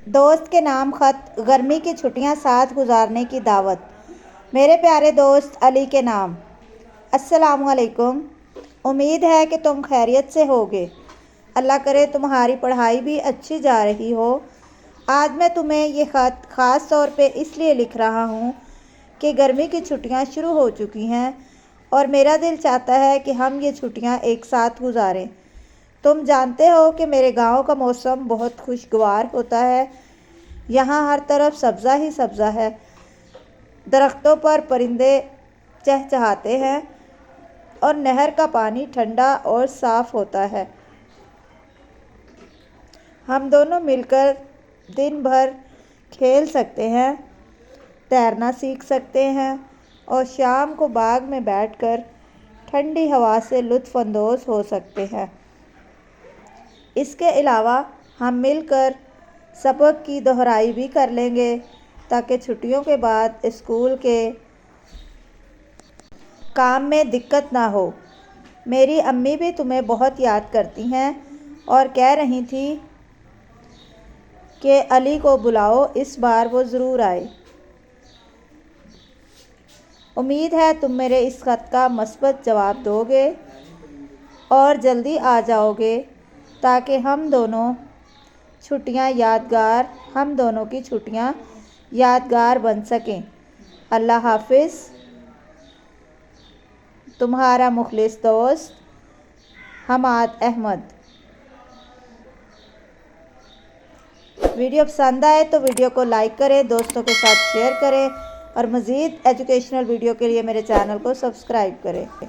دوست کے نام خط، گرمی کی چھٹیاں ساتھ گزارنے کی دعوت۔ میرے پیارے دوست علی کے نام، السلام علیکم۔ امید ہے کہ تم خیریت سے ہوگے۔ اللہ کرے تمہاری پڑھائی بھی اچھی جا رہی ہو۔ آج میں تمہیں یہ خط خاص طور پہ اس لیے لکھ رہا ہوں کہ گرمی کی چھٹیاں شروع ہو چکی ہیں اور میرا دل چاہتا ہے کہ ہم یہ چھٹیاں ایک ساتھ گزاریں۔ تم جانتے ہو کہ میرے گاؤں کا موسم بہت خوشگوار ہوتا ہے۔ یہاں ہر طرف سبزہ ہی سبزہ ہے، درختوں پر پرندے چہچہاتے ہیں اور نہر کا پانی ٹھنڈا اور صاف ہوتا ہے۔ ہم دونوں مل کر دن بھر کھیل سکتے ہیں، تیرنا سیکھ سکتے ہیں اور شام کو باغ میں بیٹھ کر ٹھنڈی ہوا سے لطف اندوز ہو سکتے ہیں۔ اس کے علاوہ ہم مل کر سبق کی دہرائی بھی کر لیں گے تاکہ چھٹیوں کے بعد اسکول کے کام میں دقت نہ ہو۔ میری امی بھی تمہیں بہت یاد کرتی ہیں اور کہہ رہی تھیں کہ علی کو بلاؤ، اس بار وہ ضرور آئے۔ امید ہے تم میرے اس خط کا مثبت جواب دو گے اور جلدی آ جاؤ گے تاکہ ہم دونوں کی چھٹیاں یادگار بن سکیں۔ اللہ حافظ، تمہارا مخلص دوست حماد احمد۔ ویڈیو پسند آئے تو ویڈیو کو لائک کریں، دوستوں کے ساتھ شیئر کریں اور مزید ایجوکیشنل ویڈیو کے لیے میرے چینل کو سبسکرائب کریں۔